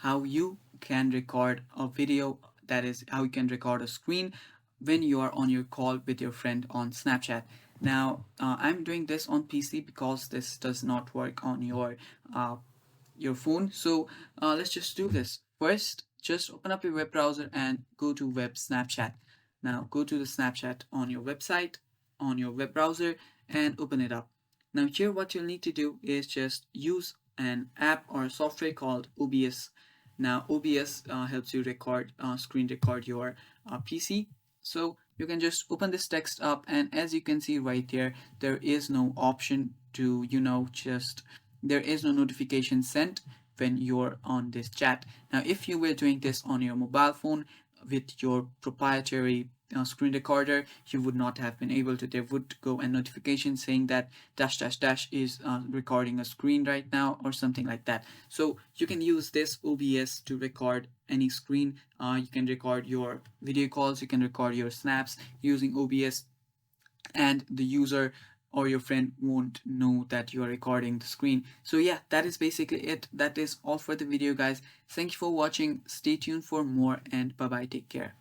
how you can record a video, that is how you can record a screen when you are on your call with your friend on Snapchat. Now, I'm doing this on PC because this does not work on your phone. So let's just do this. First, just open up your web browser and go to web Snapchat. Now go to the Snapchat on your website, on your web browser, and open it up. Now here what you'll need to do is just use an app or a software called OBS. Now OBS helps you screen record your PC. So you can just open this text up, and as you can see right here, there is no option to, just there is no notification sent when you're on this chat. Now, if you were doing this on your mobile phone with your proprietary screen recorder, you would not have been able to. There would go a notification saying that dash dash dash is recording a screen right now or something like that. So you can use this OBS to record any screen. You can record your video calls, you can record your snaps using OBS, and the user or your friend won't know that you are recording the screen. So yeah, that is basically it. That is all for the video, guys. Thank you for watching. Stay tuned for more, and bye bye. Take care.